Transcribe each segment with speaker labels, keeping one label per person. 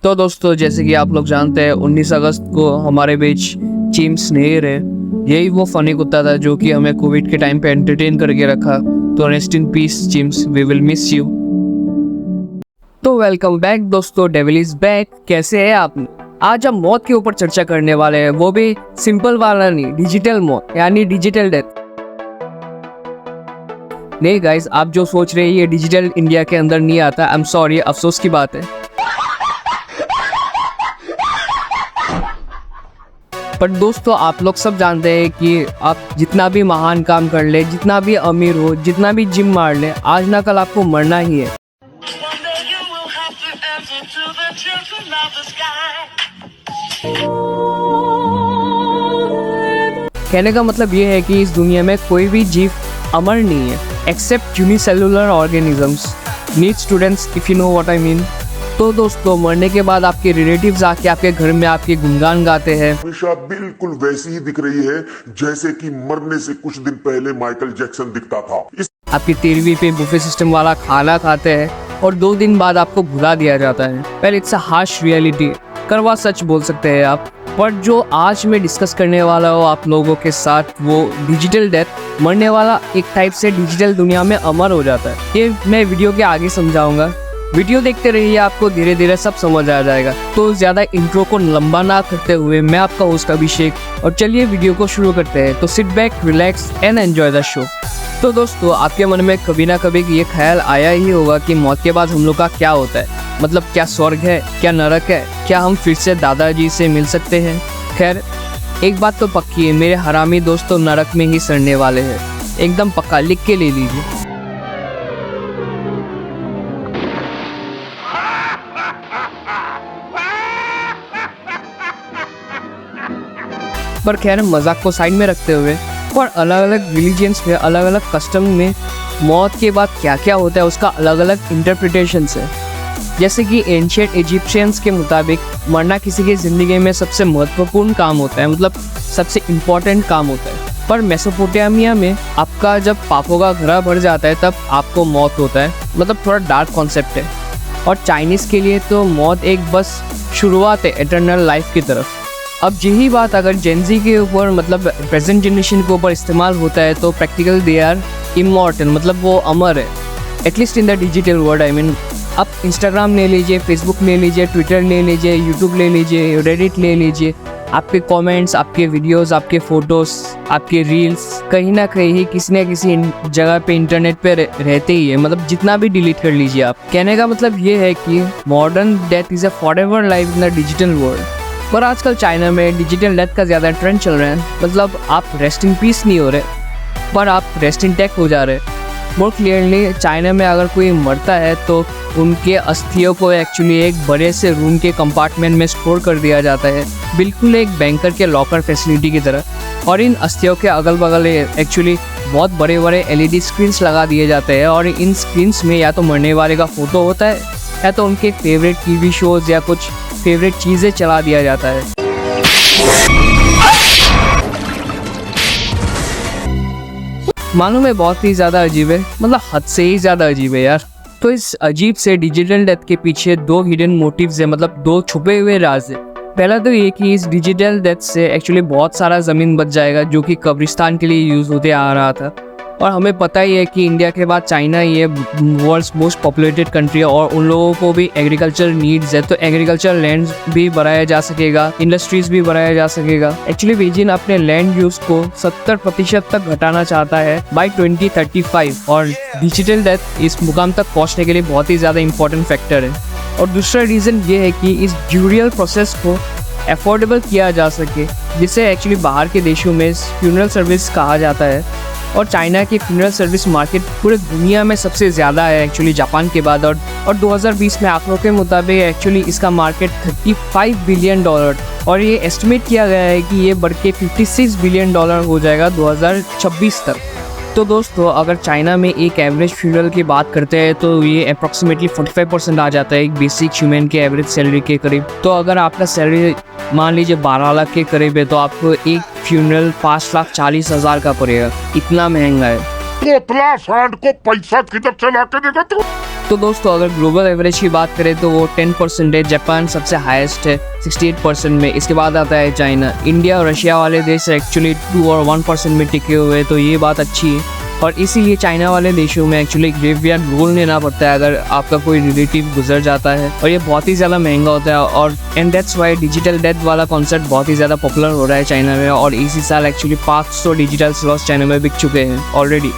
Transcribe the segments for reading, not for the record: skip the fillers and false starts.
Speaker 1: तो दोस्तों, जैसे कि आप लोग जानते हैं 19 अगस्त को हमारे बीच चिम्स नहीं रहे। यही वो फनी कुत्ता था जो कि हमें कोविड के टाइम पे एंटरटेन करके रखा। तो rest in peace Cheems, we will miss you. तो वेलकम बैक दोस्तों, डेविल इज बैक। कैसे हैं आप? आज हम मौत के ऊपर चर्चा करने वाले हैं, वो भी सिंपल वाला नहीं, डिजिटल मौत यानी डिजिटल डेथ। नहीं गाइस, आप जो सोच रहे हैं ये डिजिटल इंडिया के अंदर नहीं आता। आई एम सॉरी, अफसोस की बात है। पर दोस्तों, आप लोग सब जानते हैं कि आप जितना भी महान काम कर ले, जितना भी अमीर हो, जितना भी जिम मार ले, आज ना कल आपको मरना ही है। कहने का मतलब ये है कि इस दुनिया में कोई भी जीव अमर नहीं है except unicellular organisms. Need students, if you know what I mean. तो दोस्तों, मरने के बाद आपके रिलेटिव्स आके आपके घर में आपके गुणगान गाते हैं।
Speaker 2: हमेशा बिल्कुल वैसी ही दिख रही है जैसे कि मरने से कुछ दिन पहले माइकल जैक्सन दिखता था।
Speaker 1: आपकी 13वीं पे बुफे सिस्टम वाला खाना खाते हैं और 2 दिन बाद आपको भुला दिया जाता है। Well, it's a harsh reality, करवा सच बोल सकते हैं आप। पर जो आज मैं डिस्कस करने वाला हूँ आप लोगों के साथ, वो डिजिटल डेथ। मरने वाला एक टाइप से डिजिटल दुनिया में अमर हो जाता है। ये मैं वीडियो के आगे समझाऊंगा। वीडियो देखते रहिए, आपको धीरे धीरे सब समझ आ जाएगा। तो ज़्यादा इंट्रो को लंबा ना करते हुए मैं आपका होस्ट अभिषेक, और चलिए वीडियो को शुरू करते हैं। तो sit back, relax and enjoy the show. तो दोस्तों, आपके मन में कभी ना कभी ये ख्याल आया ही होगा कि मौत के बाद हम लोग का क्या होता है। मतलब क्या स्वर्ग है, क्या नरक है, क्या हम फिर से दादाजी से मिल सकते हैं। खैर, एक बात तो पक्की है, मेरे हरामी दोस्तों नरक में ही सड़ने वाले हैं। एकदम पक्का, लिख के ले लीजिए। पर खैर, मजाक को साइड में रखते हुए, पर अलग अलग रिलीजियंस में, अलग अलग कस्टम में मौत के बाद क्या क्या होता है उसका अलग अलग इंटरप्रिटेशंस है। जैसे कि एंशिएंट इजिप्शियंस के मुताबिक मरना किसी की ज़िंदगी में सबसे महत्वपूर्ण काम होता है, मतलब सबसे इम्पोर्टेंट काम होता है। पर मेसोपोटामिया में आपका जब पापों का घड़ा भर जाता है तब आपको मौत होता है, मतलब थोड़ा डार्क कॉन्सेप्ट है। और चाइनीज़ के लिए तो मौत एक बस शुरुआत है एटर्नल लाइफ की तरफ। अब यही बात अगर जेनजी के ऊपर, मतलब प्रेजेंट जनरेशन के ऊपर इस्तेमाल होता है तो प्रैक्टिकल दे आर इमॉर्टल, मतलब वो अमर है, at least in the digital world. I mean, आप इंस्टाग्राम ले लीजिए, फेसबुक ले लीजिए, ट्विटर ले लीजिए, यूट्यूब ले लीजिए, रेडिट ले लीजिए, आपके कमेंट्स, आपके वीडियोस, आपके फोटोज़, आपके रील्स कहीं ना कहीं किसी न किसी जगह पे इंटरनेट पे रहते ही है। मतलब जितना भी डिलीट कर लीजिए आप। कहने का मतलब ये है कि modern death is a forever life in the digital world. पर आजकल चाइना में डिजिटल डेथ का ज़्यादा ट्रेंड चल रहा है। मतलब आप रेस्ट इन पीस नहीं हो रहे, पर आप रेस्ट इन टेक हो जा रहे। मोर क्लियरली, चाइना में अगर कोई मरता है तो उनके अस्थियों को एक्चुअली एक बड़े से रूम के कंपार्टमेंट में स्टोर कर दिया जाता है, बिल्कुल एक बैंकर के लॉकर फैसिलिटी की तरह। और इन अस्थियों के अगल बगल एक्चुअली बहुत बड़े बड़े LED स्क्रीन्स लगा दिए जाते हैं, और इन स्क्रीन्स में या तो मरने वाले का फ़ोटो होता है या तो उनके फेवरेट TV शोज़ या कुछ फेवरेट चीज़ें चला दिया जाता है। मालूम है बहुत ही ज़्यादा अजीब है, मतलब हद से ही ज़्यादा अजीब है यार। तो इस अजीब से डिजिटल डेथ के पीछे 2 हिडन मोटिव्स है, मतलब 2 छुपे हुए राज है। पहला तो ये कि इस डिजिटल डेथ से एक्चुअली बहुत सारा ज़मीन बच जाएगा जो कि कब्रिस्तान के लिए यूज़ होते आ रहा था। और हमें पता ही है कि इंडिया के बाद चाइना ही है वर्ल्ड्स मोस्ट पॉपुलेटेड कंट्री है, और उन लोगों को भी एग्रीकल्चर नीड्स है। तो एग्रीकल्चर लैंड भी बढ़ाया जा सकेगा, इंडस्ट्रीज भी बढ़ाया जा सकेगा। एक्चुअली बीजिंग अपने लैंड यूज को 70% तक घटाना चाहता है बाय 2035, और डिजिटल डेथ इस मुकाम तक पहुंचने के लिए बहुत ही ज़्यादा इंपॉर्टेंट फैक्टर है। और दूसरा रीज़न ये है कि इस ड्यूरियल प्रोसेस को अफोर्डेबल किया जा सके, जिसे एक्चुअली बाहर के देशों में फ्यूनरल सर्विस कहा जाता है। और चाइना की फ्यूनरल सर्विस मार्केट पूरे दुनिया में सबसे ज़्यादा है एक्चुअली जापान के बाद। और 2020 में आंकड़ों के मुताबिक एक्चुअली इसका मार्केट $35 बिलियन, और ये एस्टिमेट किया गया है कि ये बढ़ के $56 बिलियन हो जाएगा 2026 तक। तो दोस्तों, अगर चाइना में एक एवरेज फ्यूनरल की बात करते हैं तो ये अप्रॉक्सीमेटली 45% आ जाता है एक बेसिक ह्यूमन के एवरेज सैलरी के करीब। तो अगर आपका सैलरी मान लीजिए 12 लाख के करीब है तो आपको एक फ्यूनरल 5,40,000 का पड़ेगा। इतना महंगा है।
Speaker 2: पोतला सांड को पैसा किधर चला के देगा तू?
Speaker 1: तो दोस्तों अगर ग्लोबल एवरेज की बात करें तो वो 10% है, जापान सबसे हाईएस्ट है 68% में, इसके बाद आता है चाइना। इंडिया और रशिया वाले देश एक्चुअली 2 और 1% में टिके हुए हैं, तो ये बात अच्छी है। और इसीलिए चाइना वाले देशों में एक्चुअली ग्रेवयार्ड रोल लेना पड़ता है अगर आपका कोई रिलेटिव गुजर जाता है, और ये बहुत ही ज़्यादा महंगा होता है। और and that's why digital death वाला कॉन्सेप्ट बहुत ही ज़्यादा पॉपुलर हो रहा है चाइना में, और इसी साल एक्चुअली 500 डिजिटल स्लॉट्स चाइना में बिक चुके हैं ऑलरेडी।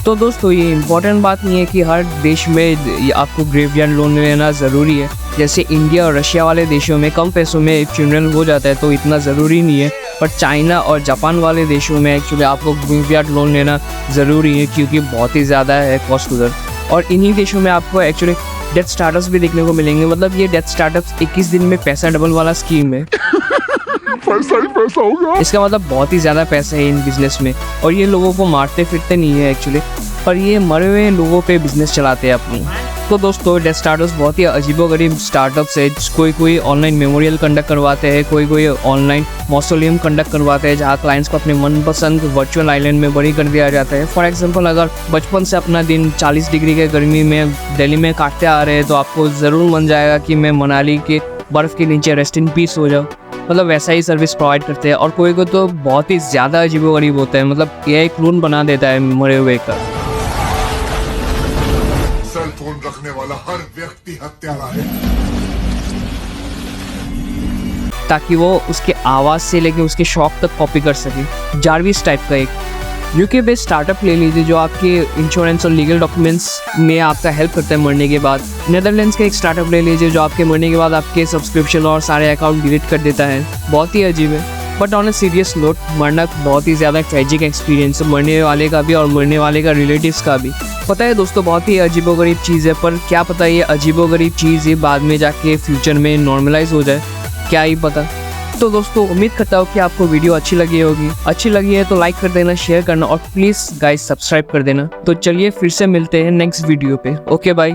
Speaker 1: तो दोस्तों ये इम्पोर्टेंट बात नहीं है कि हर देश में आपको ग्रेवयार्ड लोन लेना ज़रूरी है। जैसे इंडिया और रशिया वाले देशों में कम पैसों में फ्यूनरल हो जाता है तो इतना ज़रूरी नहीं है, पर चाइना और जापान वाले देशों में एक्चुअली आपको ग्रेवयार्ड लोन लेना ज़रूरी है क्योंकि बहुत ही ज़्यादा है कॉस्ट उधर। और इन्हीं देशों में आपको एक्चुअली डेथ स्टार्टअप्स भी देखने को मिलेंगे। मतलब ये डेथ स्टार्टअप्स 21 दिन में पैसा डबल वाला स्कीम है।
Speaker 2: पैसा ही पैसा होगा।
Speaker 1: इसका मतलब बहुत ही ज़्यादा पैसा है इन बिजनेस में, और ये लोगों को मारते फिरते नहीं है एक्चुअली, पर ये मरे हुए लोगों पे बिजनेस चलाते हैं अपनी। तो दोस्तों डेथ स्टार्टअप्स बहुत ही अजीबोगरीब स्टार्टअप्स है। कोई ऑनलाइन मेमोरियल कंडक्ट करवाते हैं, कोई ऑनलाइन मौसोलियम कंडक्ट करवाते हैं जहाँ क्लाइंट्स को अपने मनपसंद वर्चुअल आइलैंड में बड़ी कर दिया जाता है। फॉर एग्जांपल अगर बचपन से अपना दिन 40 डिग्री के गर्मी में दिल्ली में काटते आ रहे हैं तो आपको ज़रूर मन जाएगा कि मैं मनाली के बर्फ़ के नीचे रेस्ट इन पीस हो जाऊँ। मतलब वैसा ही सर्विस प्रोवाइड करते हैं। और कोई को तो बहुत ही ज़्यादा अजीबोगरीब होता है, मतलब ये क्लोन बना देता है मरे हुए का।
Speaker 3: सेल फोन रखने वाला हर व्यक्ति हत्यारा है,
Speaker 1: ताकि वो उसके आवाज़ से लेके उसके शौक तक कॉपी कर सके। जार्विस टाइप का एक यूके बेस्ड स्टार्टअप ले लीजिए जो आपके इंश्योरेंस और लीगल डॉक्यूमेंट्स में आपका हेल्प करता है मरने के बाद। नेदरलैंड्स का एक स्टार्टअप ले लीजिए जो आपके मरने के बाद आपके सब्सक्रिप्शन और सारे अकाउंट डिलीट कर देता है। बहुत ही अजीब है। But on a serious note, मरना बहुत ही ज़्यादा ट्रेजिक एक्सपीरियंस है, मरने वाले का भी और मरने वाले का रिलेटिव्स का भी। पता है दोस्तों बहुत ही अजीबोगरीब चीज़ है, पर क्या पता ये अजीबोगरीब चीज़ ये बाद में जाके फ्यूचर में नॉर्मलाइज हो जाए, क्या ही पता। तो दोस्तों उम्मीद करता हूँ कि आपको वीडियो अच्छी लगी होगी। अच्छी लगी है तो लाइक कर देना, शेयर करना और प्लीज़ गाइस सब्सक्राइब कर देना। तो चलिए फिर से मिलते हैं नेक्स्ट वीडियो पे। Okay bye.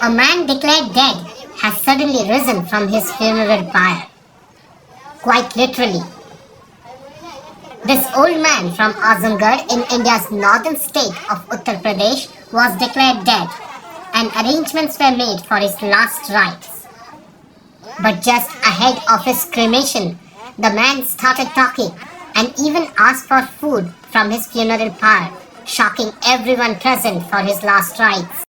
Speaker 4: A man declared dead has suddenly risen from his funeral pyre. Quite literally. This old man from Azamgarh in India's northern state of Uttar Pradesh was declared dead and arrangements were made for his last rites. But just ahead of his cremation, the man started talking and even asked for food from his funeral pyre, shocking everyone present for his last rites.